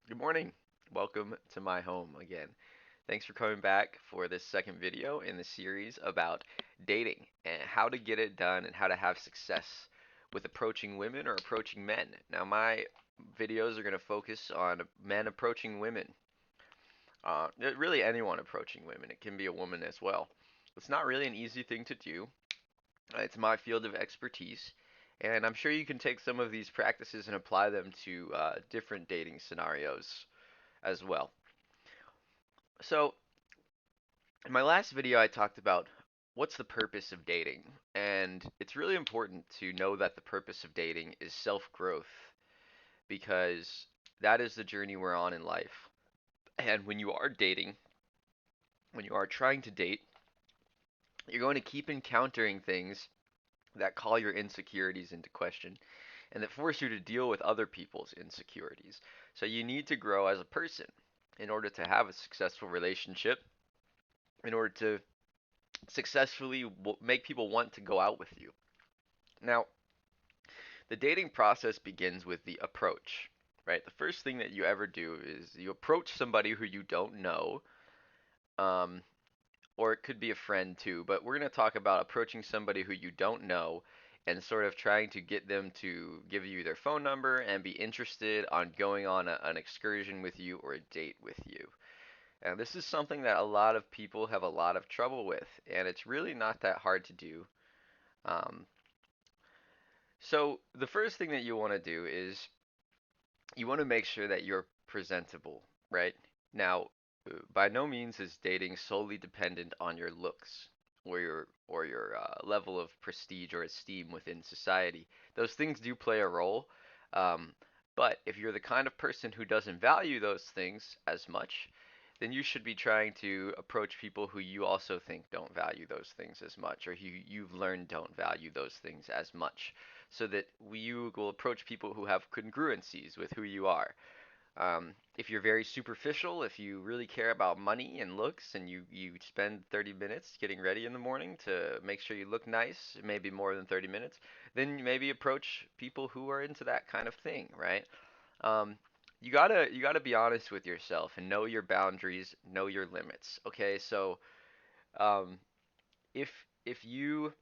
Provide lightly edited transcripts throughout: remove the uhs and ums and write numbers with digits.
Good morning. Welcome to my home again. Thanks for coming back for this second video in the series about dating and how to get it done and how to have success with approaching women or approaching men. Now, my videos are going to focus on men approaching women. Really, anyone approaching women. It can be a woman as well. It's not really an easy thing to do. It's my field of expertise, and I'm sure you can take some of these practices and apply them to different dating scenarios as well. So, in my last video, I talked about what's the purpose of dating, and it's really important to know that the purpose of dating is self-growth because that is the journey we're on in life. And when you are dating, when you are trying to date, you're going to keep encountering things that call your insecurities into question and that force you to deal with other people's insecurities. So you need to grow as a person in order to have a successful relationship, in order to successfully make people want to go out with you. Now, the dating process begins with the approach, right? The first thing that you ever do is you approach somebody who you don't know, um, or it could be a friend too, but we're going to talk about approaching somebody who you don't know and sort of trying to get them to give you their phone number and be interested on going on an excursion with you or a date with you. And this is something that a lot of people have a lot of trouble with, and it's really not that hard to do. Um, So the first thing that you want to do is you want to make sure that you're presentable, right? Now, by no means is dating solely dependent on your looks or your level of prestige or esteem within society. Those things do play a role, um, but if you're the kind of person who doesn't value those things as much, then you should be trying to approach people who you also think don't value those things as much, or who you've learned don't value those things as much, so that you will approach people who have congruencies with who you are. If you're very superficial, if you really care about money and looks, and you spend 30 minutes getting ready in the morning to make sure you look nice, maybe more than 30 minutes, then maybe approach people who are into that kind of thing, right? Um, you gotta be honest with yourself and know your boundaries, know your limits. Okay, so um, if if you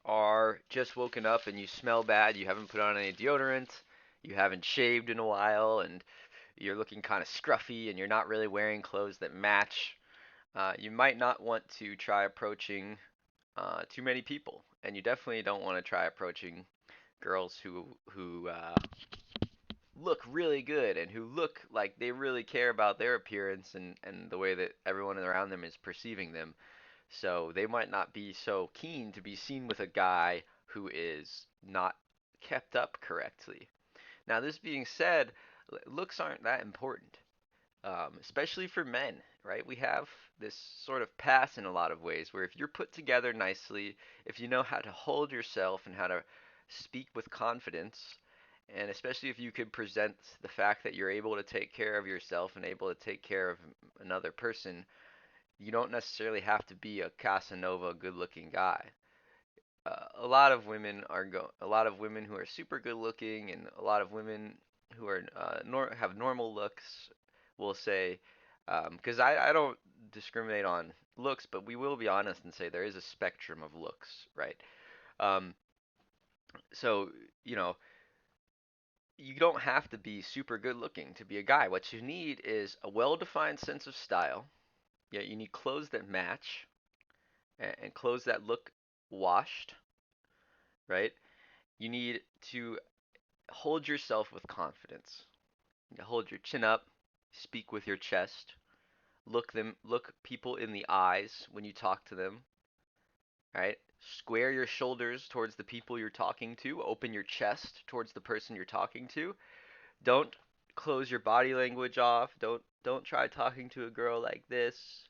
are just woken up and you smell bad, you haven't put on any deodorant, you haven't shaved in a while, and you're looking kind of scruffy and you're not really wearing clothes that match, you might not want to try approaching too many people, and you definitely don't want to try approaching girls who look really good and who look like they really care about their appearance and the way that everyone around them is perceiving them. So they might not be so keen to be seen with a guy who is not kept up correctly. Now, this being said, looks aren't that important, especially for men, right? We have this sort of pass in a lot of ways where if you're put together nicely, if you know how to hold yourself and how to speak with confidence, and especially if you could present the fact that you're able to take care of yourself and able to take care of another person, you don't necessarily have to be a Casanova good-looking guy. A lot of women who are super good-looking and a lot of women who are have normal looks will say, because I don't discriminate on looks, but we will be honest and say there is a spectrum of looks, right? Um, so you know, you don't have to be super good looking to be a guy. What you need is a well-defined sense of style. Yeah, you need clothes that match and clothes that look washed, right? You need to hold yourself with confidence. You hold your chin up, speak with your chest, look people in the eyes when you talk to them, right? Square your shoulders towards the people you're talking to, open your chest towards the person you're talking to. Don't close your body language off. Don't try talking to a girl like this,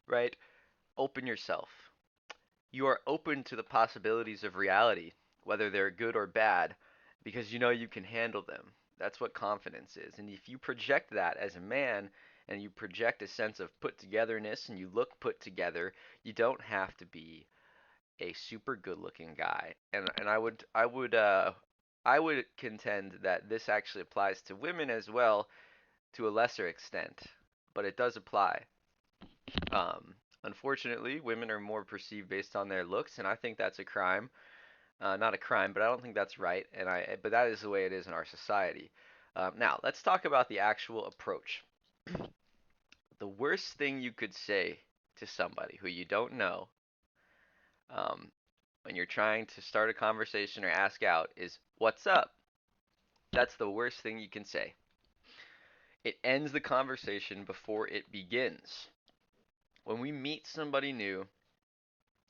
right? Open yourself. You are open to the possibilities of reality, whether they're good or bad, because you know you can handle them. That's what confidence is. And if you project that as a man and you project a sense of put togetherness and you look put together, you don't have to be a super good looking guy. And I would contend that this actually applies to women as well. to a lesser extent, but it does apply. Um, Unfortunately, women are more perceived based on their looks, and I think that's a crime. Not a crime, but I don't think that's right, but that is the way it is in our society. Now, let's talk about the actual approach. The worst thing you could say to somebody who you don't know, um, when you're trying to start a conversation or ask out is, "What's up?" That's the worst thing you can say. It ends the conversation before it begins. When we meet somebody new,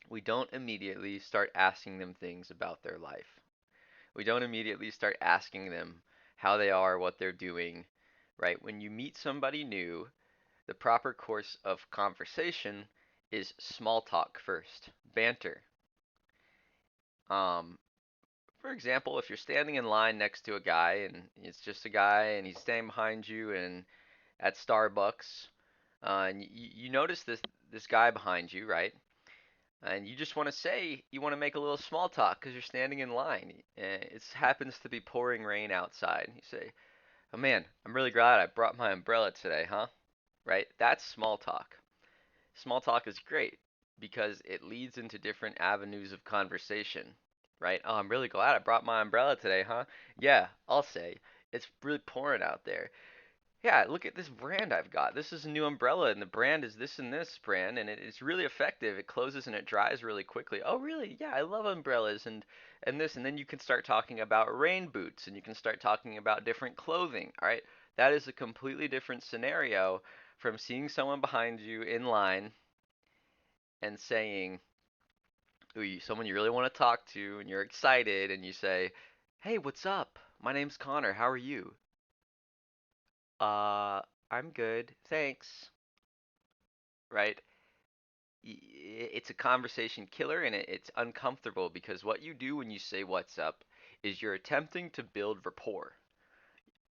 we don't immediately start asking them things about their life. We don't immediately start asking them how they are, what they're doing, right? When you meet somebody new, the proper course of conversation is small talk first, banter. Um, for example, if you're standing in line next to a guy and it's just a guy and he's standing behind you and at Starbucks, and you notice this guy behind you, right? And you just want to say you want to make a little small talk because you're standing in line. It happens to be pouring rain outside. You say, "Oh man, I'm really glad I brought my umbrella today, huh?" Right? That's small talk. Small talk is great because it leads into different avenues of conversation, right? "Oh, I'm really glad I brought my umbrella today, huh?" "Yeah, I'll say. It's really pouring out there." "Yeah, look at this brand I've got. This is a new umbrella, and the brand is this and this brand, and it's really effective. It closes and it dries really quickly." "Oh, really? Yeah, I love umbrellas and this." And then you can start talking about rain boots, and you can start talking about different clothing. All right, that is a completely different scenario from seeing someone behind you in line and saying, someone you really want to talk to, and you're excited, and you say, "Hey, what's up? My name's Connor. How are you?" Uh, I'm good, thanks. Right? It's a conversation killer and it's uncomfortable because what you do when you say what's up is you're attempting to build rapport.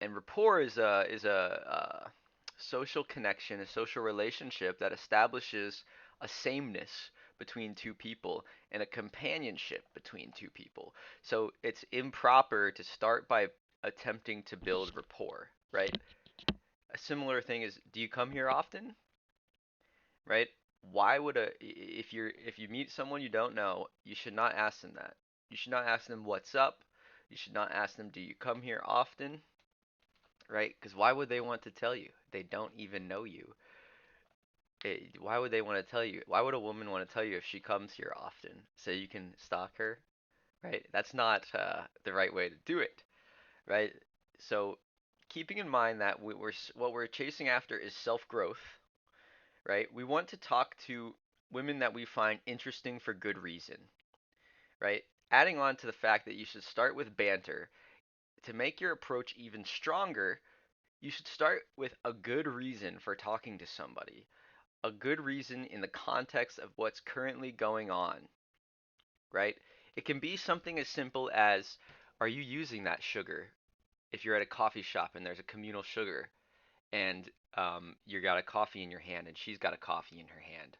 And rapport is a social connection, a social relationship that establishes a sameness between two people and a companionship between two people. So it's improper to start by attempting to build rapport, right? A similar thing is, do you come here often? Right? Why would if you meet someone you don't know, you should not ask them that. You should not ask them what's up. You should not ask them, do you come here often? Right? Because why would they want to tell you? They don't even know you. Why would they want to tell you? Why would a woman want to tell you if she comes here often so you can stalk her? Right? That's not the right way to do it. Right? So keeping in mind that what we're chasing after is self-growth, right? We want to talk to women that we find interesting for good reason, right? Adding on to the fact that you should start with banter, to make your approach even stronger, you should start with a good reason for talking to somebody, a good reason in the context of what's currently going on, right? It can be something as simple as, are you using that sugar? If you're at a coffee shop and there's a communal sugar, and you got a coffee in your hand and she's got a coffee in her hand,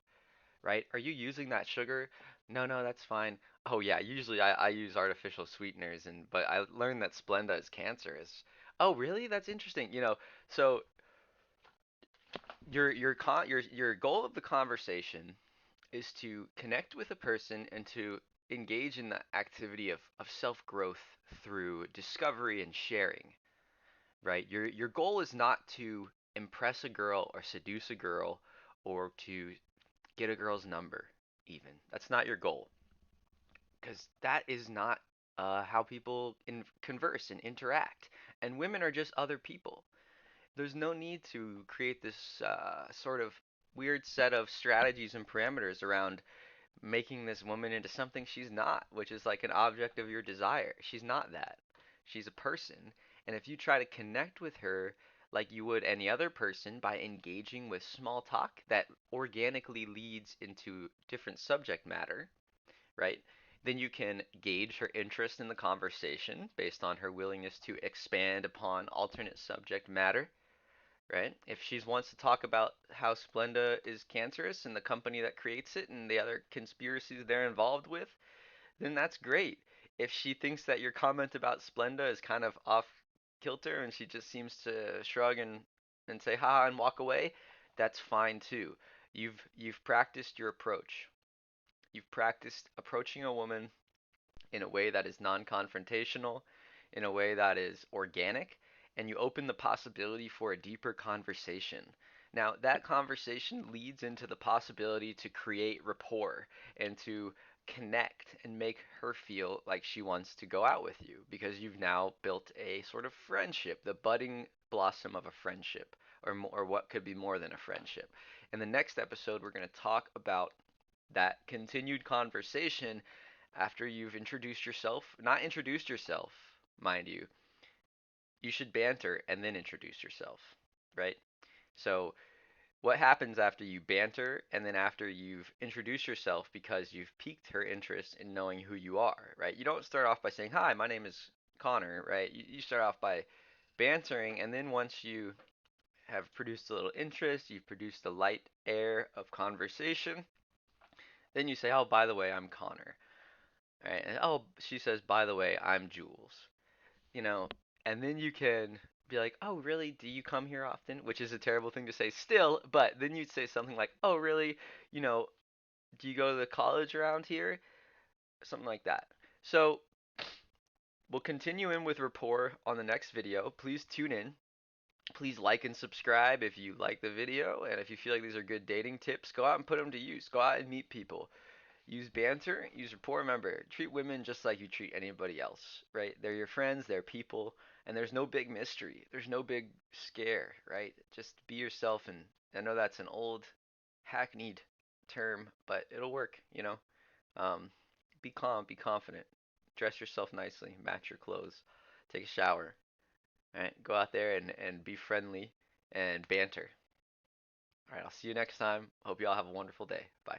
right? Are you using that sugar? No, no, that's fine. Oh yeah, usually I use artificial sweeteners, and but I learned that Splenda is cancerous. Oh really? That's interesting. So your goal of the conversation is to connect with a person and to engage in the activity of self-growth through discovery and sharing, right? Your goal is not to impress a girl or seduce a girl or to get a girl's number even. That's not your goal because that is not how people converse and interact. And women are just other people. There's no need to create this sort of weird set of strategies and parameters around making this woman into something she's not, which is like an object of your desire. She's not that. She's a person. And if you try to connect with her like you would any other person by engaging with small talk that organically leads into different subject matter, right? Then you can gauge her interest in the conversation based on her willingness to expand upon alternate subject matter, right? If she wants to talk about how Splenda is cancerous and the company that creates it and the other conspiracies they're involved with, then that's great. If she thinks that your comment about Splenda is kind of off kilter and she just seems to shrug and and say ha and walk away, that's fine too. You've practiced your approach. You've practiced approaching a woman in a way that is non-confrontational, in a way that is organic, and you open the possibility for a deeper conversation. Now, that conversation leads into the possibility to create rapport and to connect and make her feel like she wants to go out with you because you've now built a sort of friendship, the budding blossom of a friendship, or what could be more than a friendship. In the next episode, we're going to talk about that continued conversation after you've introduced yourself, not introduced yourself, mind you, you should banter and then introduce yourself, right? So, what happens after you banter and then after you've introduced yourself because you've piqued her interest in knowing who you are, right? You don't start off by saying, "Hi, my name is Connor," right? You start off by bantering, and then once you have produced a little interest, you've produced a light air of conversation, then you say, "Oh, by the way, I'm Connor." Right? And oh, she says, by the way, I'm Jules. You know, and then you can be like, oh, really? Do you come here often? Which is a terrible thing to say still, but then you'd say something like, oh, really? You know, do you go to the college around here? Something like that. So we'll continue in with rapport on the next video. Please tune in. Please like and subscribe if you like the video, and if you feel like these are good dating tips, go out and put them to use. Go out and meet people. Use banter, use rapport. Remember, treat women just like you treat anybody else, right? They're your friends, they're people, and there's no big mystery. There's no big scare, right? Just be yourself, and I know that's an old, hackneyed term, but it'll work. Um, be calm, be confident, dress yourself nicely, match your clothes, take a shower, right? Go out there and be friendly and banter. All right, I'll see you next time. Hope you all have a wonderful day. Bye.